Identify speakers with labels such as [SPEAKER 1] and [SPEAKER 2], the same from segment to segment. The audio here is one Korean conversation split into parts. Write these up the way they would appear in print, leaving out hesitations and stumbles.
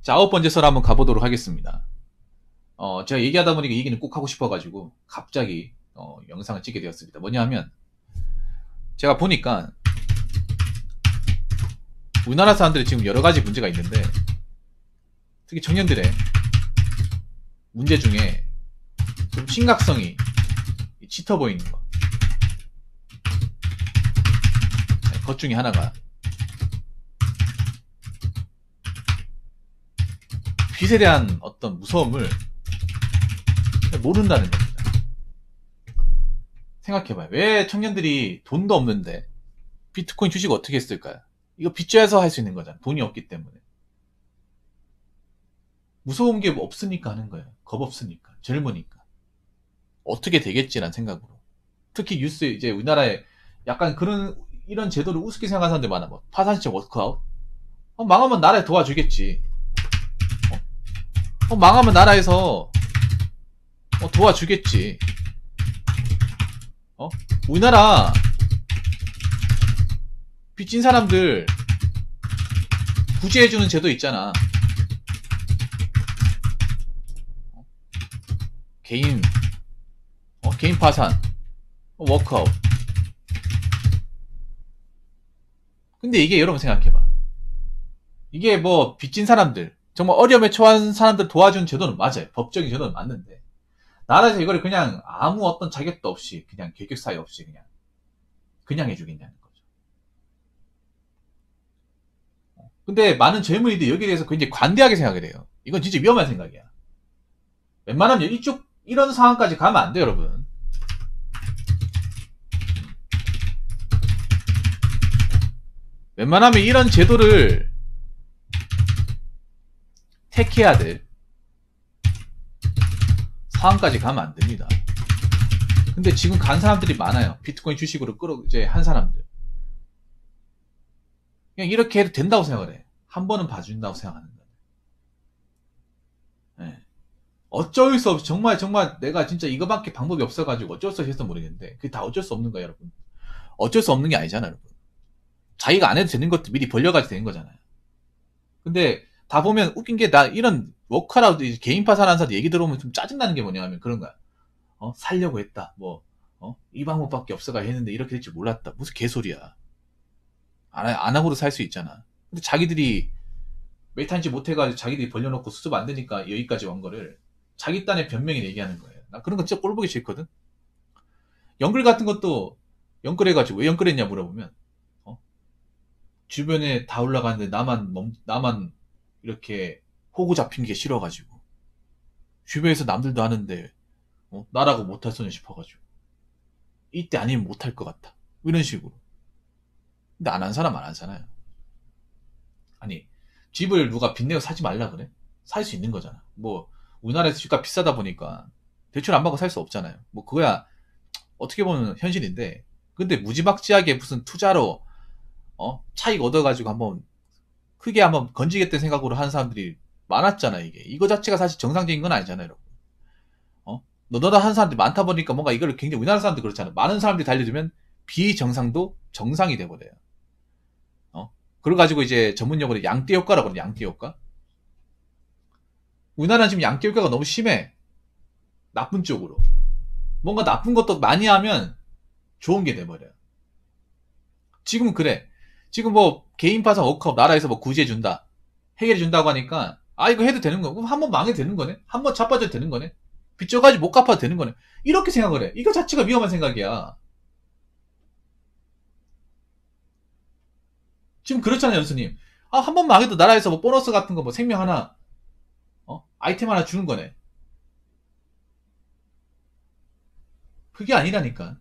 [SPEAKER 1] 자, 9번째 설 한번 가보도록 하겠습니다. 제가 얘기하다 보니까 이 얘기는 꼭 하고 싶어가지고 갑자기 영상을 찍게 되었습니다. 뭐냐 하면 제가 보니까 우리나라 사람들이 지금 여러 가지 문제가 있는데 특히 청년들의 문제 중에 좀 심각성이 짙어 보이는 것 중에 하나가 빚에 대한 어떤 무서움을 모른다는 겁니다. 생각해봐요. 왜 청년들이 돈도 없는데 비트코인 주식 어떻게 했을까요? 이거 빚져서 할 수 있는 거잖아. 돈이 없기 때문에. 무서운 게 없으니까 하는 거예요. 겁 없으니까. 젊으니까. 어떻게 되겠지란 생각으로. 특히 뉴스 이제 우리나라에 약간 이런 제도를 우습게 생각하는 사람들 많아. 뭐 파산시청 워크아웃. 망하면 나라에 도와주겠지. 망하면 나라에서 도와주겠지. 우리나라 빚진 사람들 구제해주는 제도 있잖아. 개인 파산, 워크아웃. 근데 이게 여러분 생각해봐. 이게 뭐 빚진 사람들, 정말 어려움에 처한 사람들 도와주는 제도는 맞아요. 법적인 제도는 맞는데 나라에서 이거를 그냥 아무 어떤 자격도 없이 그냥 계격 사유 없이 그냥 해주겠냐는 거죠. 근데 많은 젊은이들이 여기에 대해서 굉장히 관대하게 생각을 해요. 이건 진짜 위험한 생각이야. 웬만하면 이런 상황까지 가면 안 돼요, 여러분. 웬만하면 이런 제도를 택해야 될 상황까지 가면 안 됩니다. 근데 지금 간 사람들이 많아요. 비트코인 주식으로 이제 한 사람들. 그냥 이렇게 해도 된다고 생각을 해. 한 번은 봐준다고 생각하는 거예요. 네. 어쩔 수 없이 정말 내가 진짜 이거밖에 방법이 없어가지고 어쩔 수 없이 해서 모르겠는데 그게 다 어쩔 수 없는 거예요, 여러분. 어쩔 수 없는 게 아니잖아요, 여러분. 자기가 안 해도 되는 것도 미리 벌려가지고 되는 거잖아요. 근데 다 보면 웃긴 게 나 이런 워크아웃 개인 파산하는 사람 얘기 들어보면 좀 짜증나는 게 뭐냐면 그런 거야. 살려고 했다. 이 방법밖에 없어가 했는데 이렇게 될 줄 몰랐다. 무슨 개소리야. 안 하고도 살 수 있잖아. 근데 자기들이 메탄지 못해가지고 자기들이 벌려놓고 수습 안 되니까 여기까지 온 거를 자기 딴에 변명이 얘기하는 거예요. 나 그런 거 진짜 꼴보기 싫거든. 연끌 같은 것도 연끌해가지고 왜 연끌했냐 물어보면 주변에 다 올라가는데 나만 이렇게 호구 잡힌 게 싫어가지고 주변에서 남들도 하는데 나라고 못할 소냐 싶어가지고 이때 아니면 못할 것 같다. 이런 식으로. 근데 안 한 사람 안 하잖아요. 아니 집을 누가 빚내고 사지 말라 그래? 살 수 있는 거잖아. 뭐 우리나라에서 집값 비싸다 보니까 대출 안 받고 살 수 없잖아요. 뭐 그거야 어떻게 보면 현실인데 근데 무지막지하게 무슨 투자로 차익 얻어가지고 크게 한번 건지겠다는 생각으로 하는 사람들이 많았잖아. 이거 자체가 사실 정상적인 건 아니잖아요, 여러분. 너다 하는 사람들이 많다 보니까 뭔가 이걸 굉장히 우리나라 사람들 그렇잖아. 많은 사람들이 달려들면 비정상도 정상이 돼버려요. 그래가지고 이제 전문용어로 양떼 효과라고 그래. 양떼 효과. 우리나라는 지금 양떼 효과가 너무 심해. 나쁜 쪽으로. 뭔가 나쁜 것도 많이 하면 좋은 게 돼버려요. 지금은 그래. 지금 뭐 개인 파산 워크업 나라에서 뭐 구제해준다. 해결해준다고 하니까 이거 해도 되는 거야. 그럼 한번 망해도 되는 거네. 한번 자빠져도 되는 거네. 빚져가지고 못 갚아도 되는 거네. 이렇게 생각을 해. 이거 자체가 위험한 생각이야. 지금 그렇잖아요, 연수님. 한 번 망해도 나라에서 뭐 보너스 같은 거 뭐 생명 하나, 아이템 하나 주는 거네. 그게 아니라니까.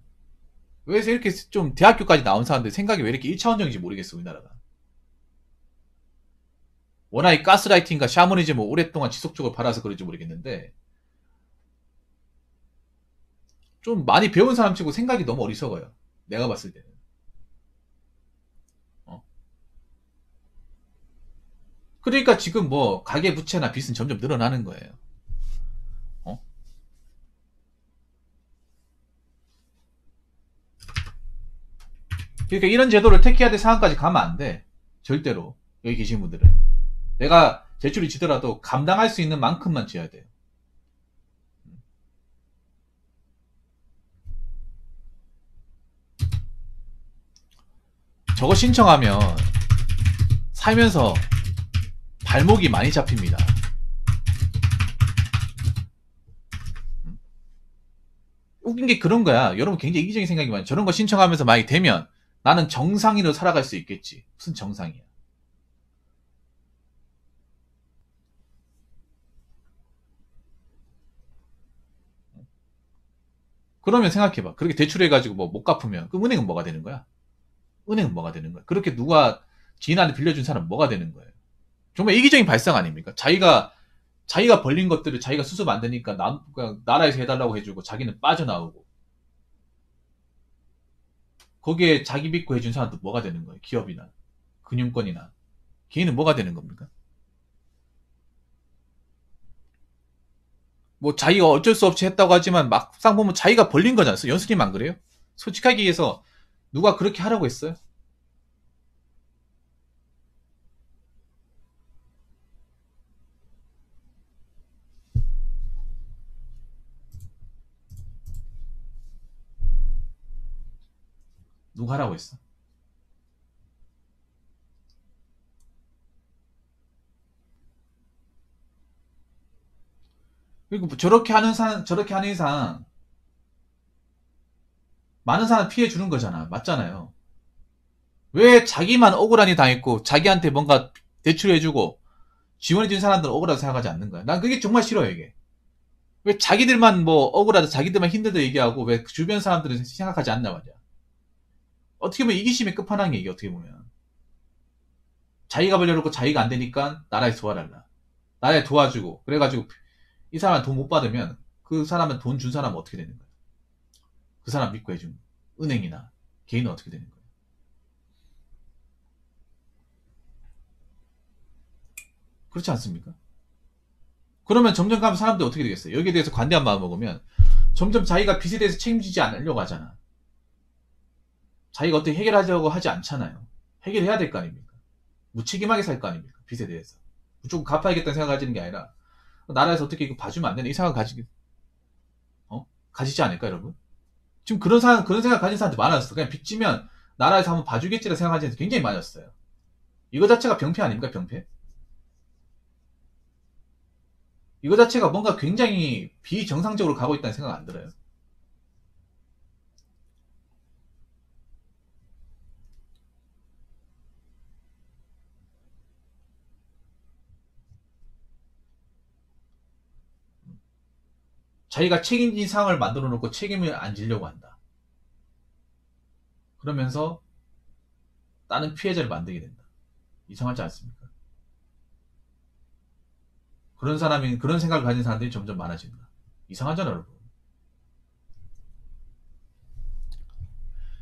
[SPEAKER 1] 왜 이렇게 좀 대학교까지 나온 사람들 생각이 왜 이렇게 1차원적인지 모르겠어, 우리나라가. 워낙 이 가스라이팅과 샤머니즘을 오랫동안 지속적으로 받아서 그런지 모르겠는데, 좀 많이 배운 사람 치고 생각이 너무 어리석어요. 내가 봤을 때는. 그러니까 지금 뭐 가계 부채나 빚은 점점 늘어나는 거예요. 그러니까 이런 제도를 택해야 될 상황까지 가면 안 돼. 절대로. 여기 계신 분들은. 대출이 지더라도 감당할 수 있는 만큼만 줘야 돼요. 저거 신청하면 살면서 발목이 많이 잡힙니다. 웃긴 게 그런 거야. 여러분 굉장히 이기적인 생각이 많아요. 저런 거 신청하면서 많이 되면 나는 정상인으로 살아갈 수 있겠지. 무슨 정상이야. 그러면 생각해봐. 그렇게 대출해가지고 뭐 못 갚으면 그 은행은 뭐가 되는 거야? 은행은 뭐가 되는 거야? 그렇게 누가 지인한테 빌려준 사람은 뭐가 되는 거예요? 정말 이기적인 발상 아닙니까? 자기가 벌린 것들을 자기가 수습 안 되니까 그냥 나라에서 해달라고 해주고 자기는 빠져나오고 거기에 자기 믿고 해준 사람도 뭐가 되는 거예요? 기업이나 금융권이나 개인은 뭐가 되는 겁니까? 뭐 자기가 어쩔 수 없이 했다고 하지만 막상 보면 자기가 벌린 거잖아요. 연수님 안 그래요? 솔직하게 얘기해서 누가 그렇게 하라고 했어요? 누가 하라고 했어? 그리고 뭐 저렇게 하는 이상 많은 사람 피해 주는 거잖아. 맞잖아요. 왜 자기만 억울하니 당했고 자기한테 뭔가 대출해주고 지원해준 사람들은 억울하다고 생각하지 않는 거야. 난 그게 정말 싫어요, 이게. 왜 자기들만 뭐 억울하다, 자기들만 힘들다 얘기하고 왜 주변 사람들은 생각하지 않나 말이야. 어떻게 보면 이기심의 끝판왕이야, 이게 어떻게 보면. 자기가 벌려놓고 자기가 안 되니까 나라에 도와달라. 나라에 도와주고, 그래가지고 이 사람은 돈 못 받으면 그 사람은 돈 준 사람은 어떻게 되는 거야? 그 사람 믿고 해준 은행이나 개인은 어떻게 되는 거야? 그렇지 않습니까? 그러면 점점 가면 사람들이 어떻게 되겠어요? 여기에 대해서 관대한 마음 먹으면 점점 자기가 빚에 대해서 책임지지 않으려고 하잖아. 자기가 어떻게 해결하려고 하지 않잖아요. 해결해야 될 거 아닙니까? 무책임하게 살 거 아닙니까? 빚에 대해서. 무조건 갚아야겠다는 생각 가지는 게 아니라 나라에서 어떻게 이거 봐주면 안 되나? 이 생각 가지지 않을까, 여러분? 지금 그런 생각 가진 사람들 많았어. 그냥 빚지면 나라에서 한번 봐주겠지라 생각하는 사람들 굉장히 많았어요. 이거 자체가 병폐 아닙니까, 병폐? 이거 자체가 뭔가 굉장히 비정상적으로 가고 있다는 생각 안 들어요? 자기가 책임진 상황을 만들어 놓고 책임을 안 지려고 한다. 그러면서 나는 피해자를 만들게 된다. 이상하지 않습니까? 그런 생각을 가진 사람들이 점점 많아진다. 이상하잖아, 여러분.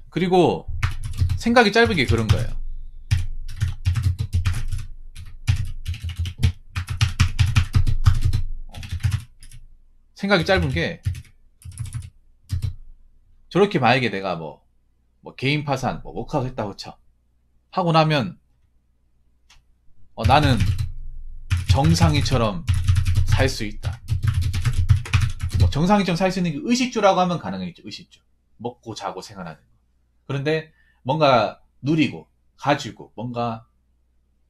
[SPEAKER 1] 그리고 생각이 짧은 게 그런 거예요. 생각이 짧은 게 저렇게 만약에 내가 뭐 개인 파산, 뭐 워크아웃 했다고 쳐. 하고 나면 나는 정상이처럼 살 수 있다. 뭐 정상이처럼 살 수 있는 게 의식주라고 하면 가능하겠죠. 의식주. 먹고 자고 생활하는 거. 그런데 뭔가 누리고 가지고 뭔가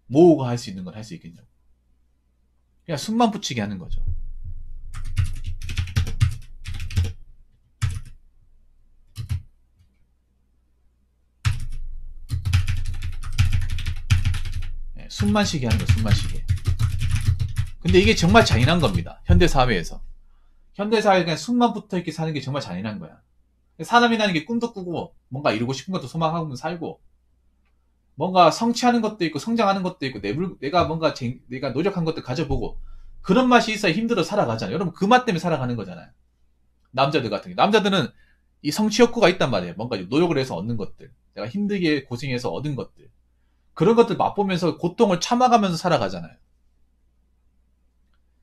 [SPEAKER 1] 모으고 할 수 있는 건 할 수 있겠냐고. 그냥 숨만 붙이게 하는 거죠. 네, 숨만 쉬게 하는 거, 숨만 쉬게. 근데 이게 정말 잔인한 겁니다. 현대 사회에서. 현대 사회에 그냥 숨만 붙어 있게 사는 게 정말 잔인한 거야. 사람이라는 게 꿈도 꾸고 뭔가 이루고 싶은 것도 소망하고 살고 뭔가 성취하는 것도 있고 성장하는 것도 있고 내가 노력한 것도 가져보고 그런 맛이 있어야 힘들어 살아가잖아요. 여러분 그 맛 때문에 살아가는 거잖아요. 남자들 같은 게 남자들은 이 성취 욕구가 있단 말이에요. 뭔가 노력을 해서 얻는 것들, 내가 힘들게 고생해서 얻은 것들, 그런 것들 맛보면서 고통을 참아가면서 살아가잖아요.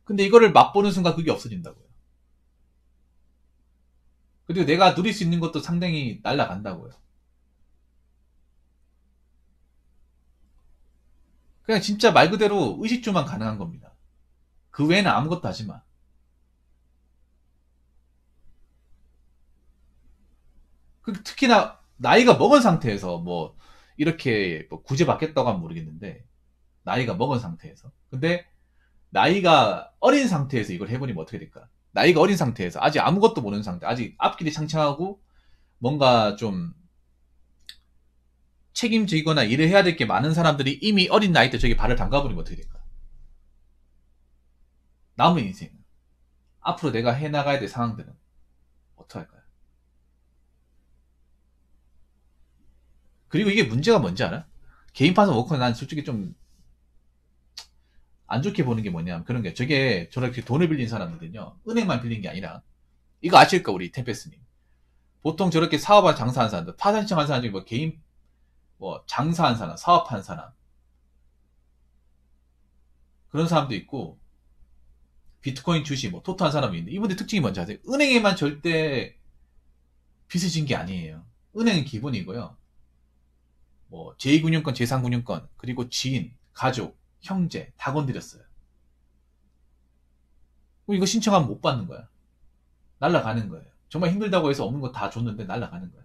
[SPEAKER 1] 근데 이거를 맛보는 순간 그게 없어진다고요. 그리고 내가 누릴 수 있는 것도 상당히 날아간다고요. 그냥 진짜 말 그대로 의식주만 가능한 겁니다. 그 외에는 아무것도 하지 마. 특히나 나이가 먹은 상태에서 뭐 이렇게 뭐 구제받겠다고 하면 모르겠는데, 나이가 먹은 상태에서. 근데 나이가 어린 상태에서 이걸 해보니면 어떻게 될까? 나이가 어린 상태에서 아직 아무것도 모르는 상태, 아직 앞길이 창창하고 뭔가 좀 책임지거나 일을 해야 될 게 많은 사람들이 이미 어린 나이 때 저기 발을 담가버리면 어떻게 될까? 남은 인생, 앞으로 내가 해나가야 될 상황들은 어떻게 할까요? 그리고 이게 문제가 뭔지 알아? 개인 파산 워커는 난 솔직히 좀 안 좋게 보는 게 뭐냐면 그런 게, 저게 저렇게 돈을 빌린 사람들은요, 은행만 빌린 게 아니라, 이거 아실까 우리 템페스님? 보통 저렇게 사업한 장사한 사람들, 파산 신청한 사람 중에 뭐 개인 뭐 장사한 사람, 사업한 사람, 그런 사람도 있고, 비트코인 주식 뭐 토토한 사람이 있는데, 이분들 특징이 뭔지 아세요? 은행에만 절대 빚을 진 게 아니에요. 은행은 기본이고요. 뭐 제2금융권, 제3금융권, 그리고 지인, 가족, 형제 다 건드렸어요. 그럼 이거 신청하면 못 받는 거야. 날라가는 거예요. 정말 힘들다고 해서 없는 거 다 줬는데 날라가는 거야.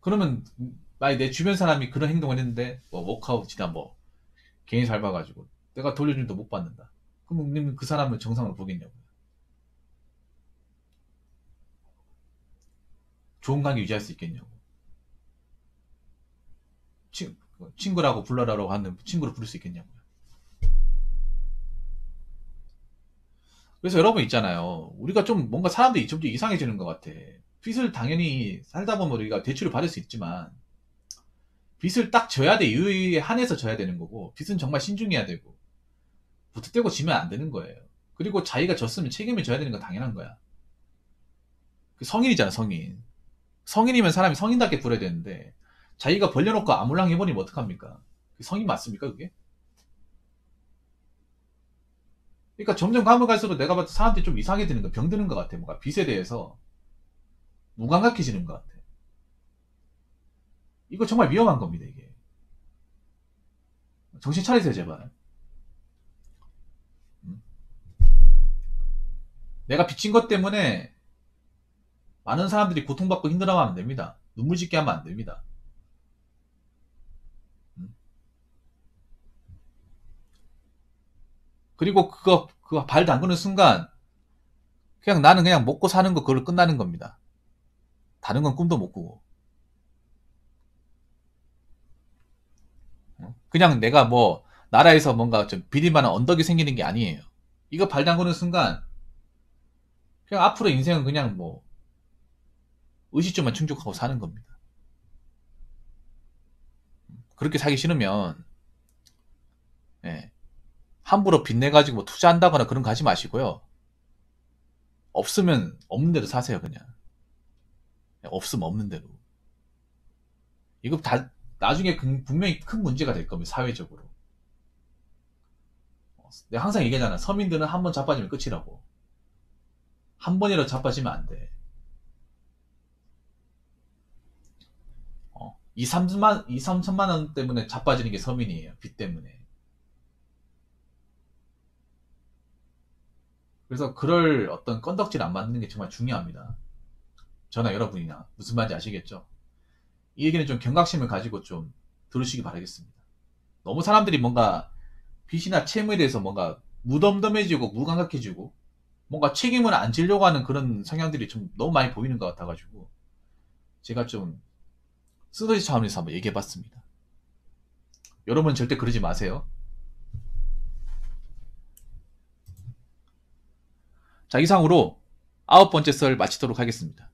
[SPEAKER 1] 그러면 만약 내 주변 사람이 그런 행동을 했는데 뭐 워크아웃이나 뭐 개인 살봐가지고 내가 돌려준도 못 받는다. 그럼 우리는 그 사람을 정상으로 보겠냐고요. 좋은 관계 유지할 수 있겠냐고. 친구라고 불러라라고 하는 친구로 부를 수 있겠냐고요. 그래서 여러분 있잖아요. 우리가 좀 뭔가 사람들이 점점 이상해지는 것 같아. 빚을 당연히 살다 보면 우리가 대출을 받을 수 있지만, 빚을 딱 져야 돼. 유의에 한해서 져야 되는 거고, 빚은 정말 신중해야 되고, 부탁대고 지면 안 되는 거예요. 그리고 자기가 졌으면 책임을 져야 되는 건 당연한 거야. 그 성인이잖아, 성인. 성인이면 사람이 성인답게 굴어야 되는데, 자기가 벌려놓고 아물랑 해버리면 어떡합니까? 성인 맞습니까, 그게? 그러니까 점점 가면 갈수록 내가 봤을 때 사람들이 좀 이상하게 되는 거, 병드는 것 같아. 뭔가 빚에 대해서 무감각해지는 것 같아. 이거 정말 위험한 겁니다, 이게. 정신 차리세요, 제발. 음? 내가 빚진 것 때문에 많은 사람들이 고통받고 힘들어하면 안 됩니다. 눈물 짓게 하면 안 됩니다. 음? 그리고 그거 발 담그는 순간, 그냥 나는 그냥 먹고 사는 거 그걸로 끝나는 겁니다. 다른 건 꿈도 못 꾸고. 그냥 내가 뭐, 나라에서 뭔가 좀 비릴만한 언덕이 생기는 게 아니에요. 이거 발 담그는 순간, 그냥 앞으로 인생은 그냥 뭐, 의식주만 충족하고 사는 겁니다. 그렇게 살기 싫으면, 예, 함부로 빚내가지고 뭐 투자한다거나 그런 거 하지 마시고요. 없으면 없는 대로 사세요, 그냥. 없으면 없는 대로. 이거 다, 나중에 분명히 큰 문제가 될 겁니다, 사회적으로. 내가 항상 얘기하잖아. 서민들은 한 번 자빠지면 끝이라고. 한 번이라도 자빠지면 안 돼. 2, 3천만 원 때문에 자빠지는 게 서민이에요. 빚 때문에. 그래서 그럴 어떤 건덕질 안 맞는 게 정말 중요합니다. 저나 여러분이나. 무슨 말인지 아시겠죠? 이 얘기는 좀 경각심을 가지고 좀 들으시기 바라겠습니다. 너무 사람들이 뭔가 빚이나 채무에 대해서 뭔가 무덤덤해지고 무감각해지고 뭔가 책임을 안 지려고 하는 그런 성향들이 좀 너무 많이 보이는 것 같아가지고 제가 좀 쓰러지 차원에서 한번 얘기해봤습니다. 여러분 절대 그러지 마세요. 자, 이상으로 9번째 썰 마치도록 하겠습니다.